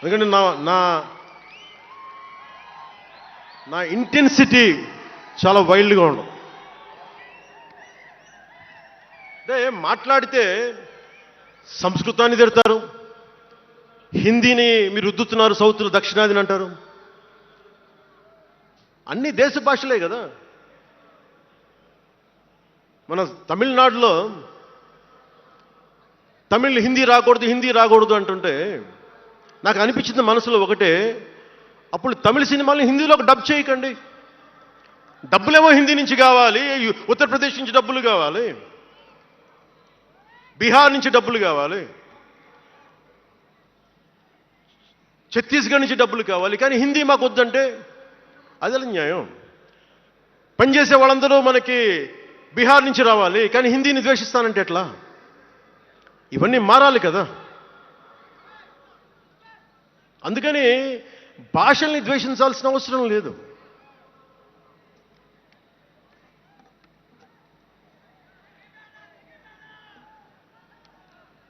ఎందుకంటే నా నా నా ఇంటెన్సిటీ చాలా వైల్డ్గా ఉండదు. అంటే మాట్లాడితే సంస్కృతాన్ని తిడతారు, హిందీని మీరు రుద్దుతున్నారు, సౌత్లో దక్షిణాదిని అంటారు. అన్ని దేశ భాషలే కదా. మన తమిళనాడులో తమిళ్ హిందీ రాకూడదు అంటుంటే నాకు అనిపించింది మనసులో ఒకటే, అప్పుడు తమిళ సినిమాల్ని హిందీలోకి డబ్ చేయకండి. డబ్బులేమో హిందీ నుంచి కావాలి, ఉత్తరప్రదేశ్ నుంచి డబ్బులు కావాలి, బీహార్ నుంచి డబ్బులు కావాలి, ఛత్తీస్గఢ్ నుంచి డబ్బులు కావాలి, కానీ హిందీ మాకు వద్దంటే అదే న్యాయం. పనిచేసే వాళ్ళందరూ మనకి బీహార్ నుంచి రావాలి, కానీ హిందీని ద్వేషిస్తానంటే ఎట్లా? ఇవన్నీ మారాలి కదా. అందుకని భాషల్ని ద్వేషించాల్సిన అవసరం లేదు.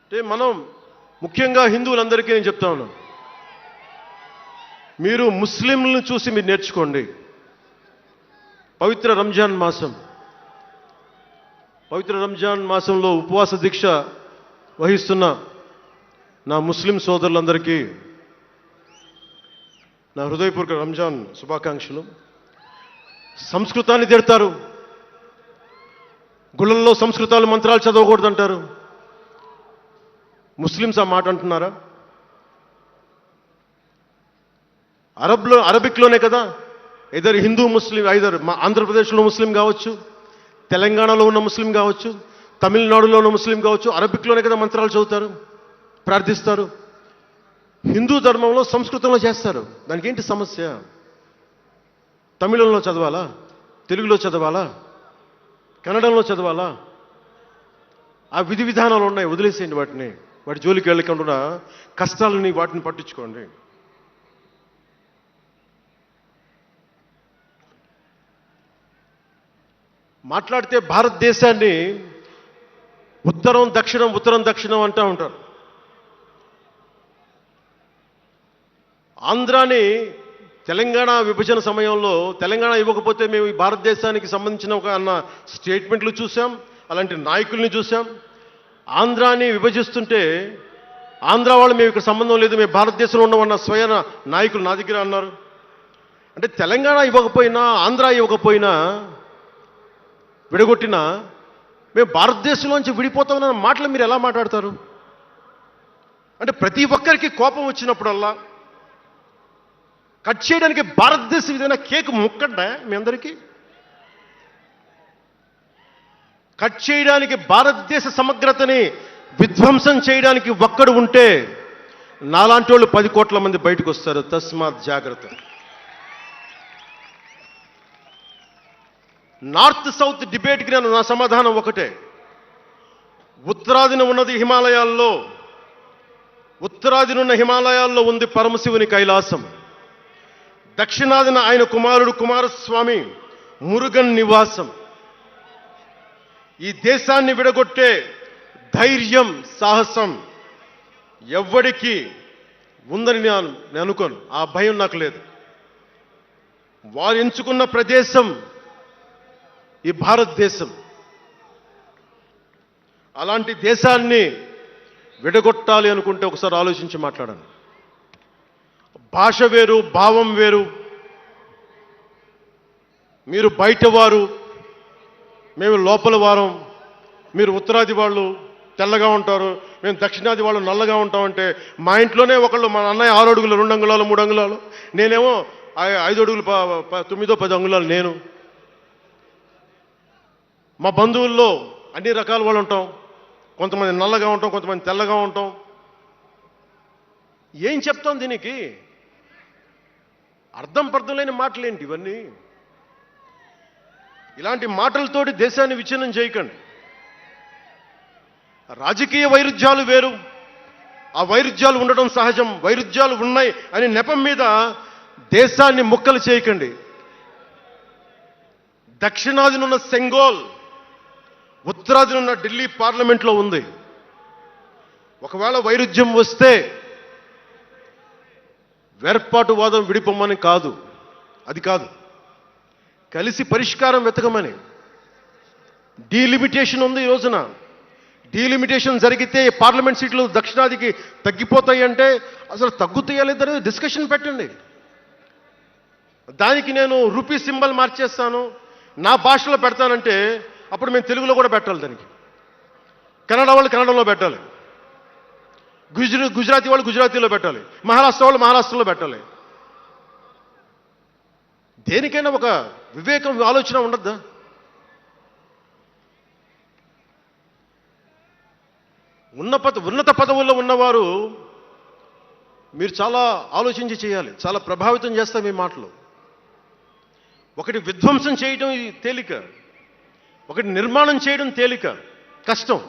అంటే మనం ముఖ్యంగా హిందువులందరికీ నేను చెప్తా ఉన్నాను, మీరు ముస్లింలను చూసి మీరు నేర్చుకోండి. పవిత్ర రంజాన్ మాసంలో ఉపవాస దీక్ష వహిస్తున్న నా ముస్లిం సోదరులందరికీ నా హృదయపూర్వక రంజాన్ శుభాకాంక్షలు. సంస్కృతాన్ని తిడతారు, గుళ్ళల్లో సంస్కృతాలు మంత్రాలు చదవకూడదంటారు. ముస్లిమ్స్ ఆ మాట అంటున్నారా? అరబిక్లోనే కదా, ఇద్దరు హిందూ ముస్లిం, ఐదరు ఆంధ్రప్రదేశ్లో ముస్లిం కావచ్చు, తెలంగాణలో ఉన్న ముస్లిం కావచ్చు, తమిళనాడులో ఉన్న ముస్లిం కావచ్చు, అరబిక్లోనే కదా మంత్రాలు చదువుతారు, ప్రార్థిస్తారు. హిందూ ధర్మంలో సంస్కృతంలో చేస్తారు. దానికి ఏంటి సమస్య? తమిళంలో చదవాలా, తెలుగులో చదవాలా, కన్నడంలో చదవాలా? ఆ విధి విధానాలు ఉన్నాయి, వదిలేసేయండి వాటిని. వాటి జోలికి వెళ్ళకుండా కష్టాలని వాటిని పట్టించుకోండి. మాట్లాడితే భారతదేశాన్ని ఉత్తరం దక్షిణం అంటూ ఉంటారు. ఆంధ్రాని తెలంగాణ విభజన సమయంలో తెలంగాణ ఇవ్వకపోతే మేము ఈ భారతదేశానికి సంబంధించిన ఒక అన్న స్టేట్మెంట్లు చూసాం, అలాంటి నాయకుల్ని చూసాం. ఆంధ్రాని విభజిస్తుంటే ఆంధ్ర వాళ్ళు మేము ఇక్కడ సంబంధం లేదు, మేము భారతదేశంలో ఉన్నవన్న స్వయం నాయకులు నా దగ్గర అన్నారు. అంటే తెలంగాణ ఇవ్వకపోయినా, ఆంధ్ర ఇవ్వకపోయినా, విడగొట్టినా మేము భారతదేశంలోంచి విడిపోతామన్న మాటలు మీరు ఎలా మాట్లాడతారు? అంటే ప్రతి ఒక్కరికి కోపం వచ్చినప్పుడల్లా కట్ చేయడానికి భారతదేశం ఏదైనా కేక్ ముక్కండా మీ అందరికీ? కట్ చేయడానికి, భారతదేశ సమగ్రతని విధ్వంసం చేయడానికి ఒక్కడు ఉంటే నాలాంటి వాళ్ళు 10 కోట్ల మంది బయటకు వస్తారు. తస్మాత్ జాగ్రత్త. నార్త్ సౌత్ డిబేట్కి నా సమాధానం ఒకటే. ఉత్తరాదిన ఉన్న హిమాలయాల్లో ఉంది పరమశివుని కైలాసం. దక్షిణాదిన ఆయన కుమారుడు కుమారస్వామి మురుగన్ నివాసం. ఈ దేశాన్ని విడగొట్టే ధైర్యం, సాహసం ఎవ్వడికి ఉందని నేను అనుకోను. ఆ భయం నాకు లేదు. వారు ఎంచుకున్న ప్రదేశం ఈ భారతదేశం. అలాంటి దేశాన్ని విడగొట్టాలి అనుకుంటే ఒకసారి ఆలోచించి మాట్లాడండి. భాష వేరు, భావం వేరు. మీరు బయటవారు, మేము లోపల వారం. మీరు ఉత్తరాది వాళ్ళు తెల్లగా ఉంటారు, మేము దక్షిణాది వాళ్ళు నల్లగా ఉంటామంటే మా ఇంట్లోనే ఒకళ్ళు, మా అన్నయ్య 6 అడుగులు 2 అంగుళాలు 3 అంగుళాలు, నేనేమో 5 అడుగులు 9-10 అంగుళాలు నేను. మా బంధువుల్లో అన్ని రకాల వాళ్ళు ఉంటాం. కొంతమంది నల్లగా ఉంటాం, కొంతమంది తెల్లగా ఉంటాం. ఏం చెప్తాం దీనికి? అర్థం లేని మాటలేంటి ఇవన్నీ? ఇలాంటి మాటలతోటి దేశాన్ని విచ్ఛిన్నం చేయకండి. రాజకీయ వైరుధ్యాలు వేరు, ఆ వైరుధ్యాలు ఉండడం సహజం. వైరుధ్యాలు ఉన్నాయి అని నెపం మీద దేశాన్ని ముక్కలు చేయకండి. దక్షిణాదినున్న సెంగోల్, ఉత్తరాదినున్న ఢిల్లీ పార్లమెంట్లో ఉంది. ఒకవేళ వైరుధ్యం వస్తే వేర్పాటువాదం విడిపోమని కాదు, అది కాదు. కలిసి పరిష్కారం వెతకమని. డీలిమిటేషన్ ఉంది ఈ రోజున. డీలిమిటేషన్ జరిగితే పార్లమెంట్ సీట్లు దక్షిణాదికి తగ్గిపోతాయి అంటే అసలు తగ్గుతాయా లేదనేది డిస్కషన్ పెట్టండి. దానికి నేను రూపీ సింబల్ మార్చేస్తాను, నా భాషలో పెడతానంటే అప్పుడు మేము తెలుగులో కూడా పెట్టాలి, దానికి కన్నడ వాళ్ళు కన్నడంలో పెట్టాలి, గుజరాతీ వాళ్ళు గుజరాతీలో పెట్టాలి, మహారాష్ట్ర వాళ్ళు మహారాష్ట్రలో పెట్టాలి. దేనికైనా ఒక వివేకం, ఆలోచన ఉండద్దా? ఉన్నత పదవుల్లో ఉన్నవారు మీరు చాలా ఆలోచించి చేయాలి. చాలా ప్రభావితం చేస్తాయి మీ మాటలు. ఒకటి విధ్వంసం చేయడం తేలిక, ఒకటి నిర్మాణం చేయడం తేలిక, కష్టం.